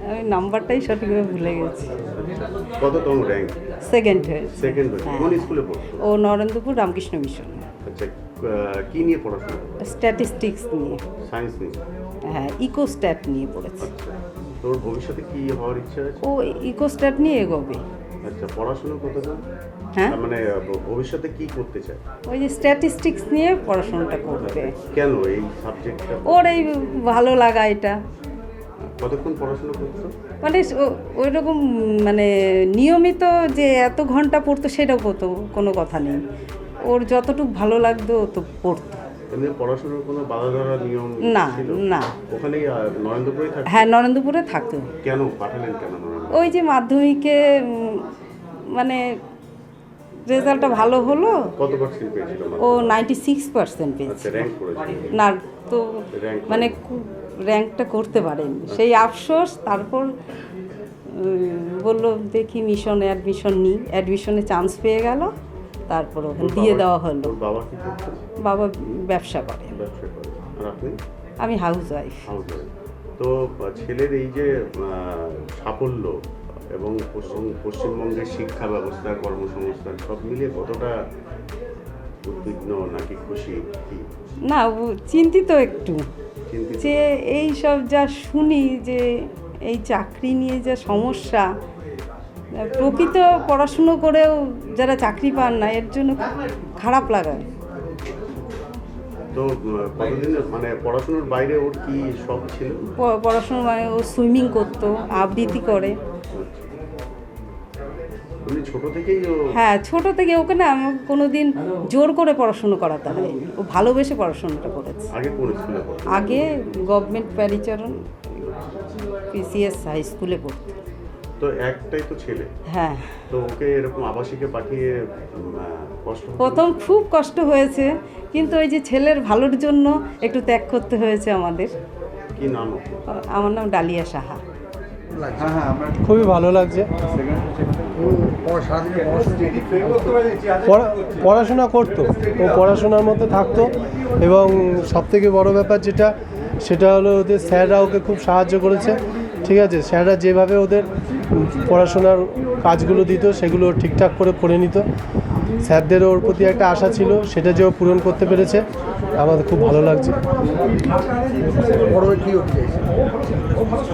আমি নাম্বারটাই সঠিকভাবে ভুলে গেছি। কততম র্যাঙ্ক? সেকেন্ড হয়েছে। সেকেন্ড হয়েছে। কোন স্কুলে পড়তো? ও নরেন্দ্রপুর রামকৃষ্ণ মিশন। আচ্ছা, কি নিয়ে পড়াশোনা? স্ট্যাটিস্টিক্স নিয়ে। সায়েন্স নিয়ে? হ্যাঁ, ইকোস্ট্যাট নিয়ে পড়েছে। আচ্ছা, তোর ভবিষ্যতে কি হওয়ার ইচ্ছা আছে? ও ইকোস্ট্যাট নিয়ে এগোবে। আচ্ছা, পড়াশোনা কতটা? হ্যাঁ, মানে ভবিষ্যতে কি করতে চায়? ওই যে স্ট্যাটিস্টিক্স নিয়ে পড়াশোনাটা করবে। কেন এই সাবজেক্টটা? ওর এই ভালো লাগা এটা। কতক্ষণ পড়াশোনা করতো? মানে ওই রকম মানে নিয়মিত যে এত ঘন্টা পড়তো সেটাও করতো, কোনো কথা নেই। ওর যতটুকু ভালো লাগতো তো পড়তো। এমনি পড়াশোনার কোনো বাধা ধরা নিয়ম না ছিল? না। ওখানেই নরেন্দ্রপুরেই থাকতো? হ্যাঁ, নরেন্দ্রপুরে থাকতো। কেন পাঠালেন কেন নরেন্দ্রপুরে? ওই যে মাধ্যমিকে মানে রেজাল্টটা ভালো হলো। কত পার্সেন্ট পেয়েছিল? ও 96% পেয়েছে। আচ্ছা, র্যাঙ্ক করেছিল? না তো র্যাঙ্ক মানে র্যাঙ্কটা করতে পারেনি, সেই আফসোস। তারপর বললো দেখি মিশনে অ্যাডমিশনে চান্স পেয়ে গেল, তারপর ওখানে দিয়ে দেওয়া হলো। তোর বাবা কি করতো? বাবা ব্যবসা করে। ব্যবসা করে। আর আপনি? আমি হাউস ওয়াইফ। House wife. তো ছেলের এই যে সাফল্য এবং পশ্চিমবঙ্গের শিক্ষা ব্যবস্থা, কর্মসংস্থান সব মিলিয়ে কতটা উদ্বিগ্ন নাকি খুশি? কি না, চিন্তিত একটু, চিন্তিত? যে এই সব যা শুনি যে এই চাকরি নিয়ে যা সমস্যা, প্রকৃত পড়াশুনো করেও যারা চাকরি পান না, এর জন্য খারাপ লাগায়। তো কতদিন মানে পড়াশোনার বাইরে ওর কি শখ ছিল? পড়াশোনা মানে ও সুইমিং করতো, আবৃত্তি করে। উনি ছোট থেকেই হ্যাঁ, ছোট থেকে ওকে না আমার কোনো দিন জোর করে পড়াশুনো করাতে হয়নি, ও ভালোবেসে পড়াশোনাটা করেছে। আগে কোন স্কুলে পড়তো? আগে গভর্নমেন্ট প্যারিচারণ পিসিএস হাই স্কুলে পড়তো। তো একটাই তো ছেলে। হ্যাঁ, তো ওকে এরকম আবাসিকে পাঠিয়ে কষ্ট? প্রথম খুব কষ্ট হয়েছে, কিন্তু ওই যে ছেলের ভালোর জন্য একটু ত্যাগ করতে হয়েছে আমাদের। কি নাম? আমার নাম ডালিয়া সাহা। খুবই ভালো লাগছে। পড়াশোনা করতো, ও পড়াশোনার মধ্যে থাকতো, এবং সবথেকে বড় ব্যাপার সেটা হলো ওদের স্যাররা ওকে খুব সাহায্য করেছে। ঠিক আছে, স্যাররা যেভাবে ওদের পড়াশোনার কাজগুলো দিত সেগুলো ঠিকঠাক করে নিত। স্যারদের ওর প্রতি একটা আশা ছিল, সেটা যে ও পূরণ করতে পেরেছে, আমাদের খুব ভালো লাগছে।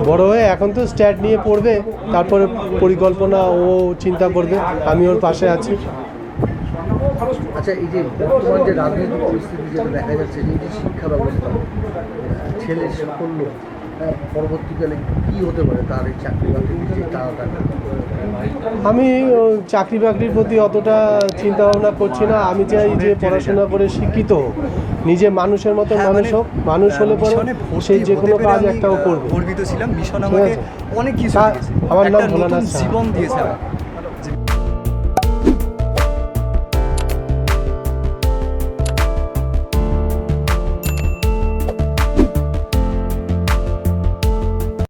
বড় হয়ে এখন তো স্ট্যাট নিয়ে পড়বে, তারপরে পরিকল্পনা ও চিন্তা করবে, আমি ওর পাশে আছি। আচ্ছা, এই যে বর্তমান যে রাজনৈতিক পরিস্থিতি যেটা দেখা যাচ্ছে, এই যে শিক্ষা ব্যবস্থা, ছেলের সাফল্য পরবর্তীকালে কী হতে পারে তার এই চাকরি বাকরির যে টাকাটা? আমি চাকরি বাকরির প্রতি অতটা চিন্তা ভাবনা করছি না। আমি চাই যে পড়াশোনা করে শিক্ষিত হোক, নিজে মানুষের মতো মানুষ হোক। মানুষ হলে পরে সেই যে কোনো কাজ একটাও করবে। গর্বিত ছিলাম, মিশন আমাকে অনেক কিছু দিয়েছে, আমার নাম একটা ভোলানাথ নতুন সাহা। জীবন দিয়েছে।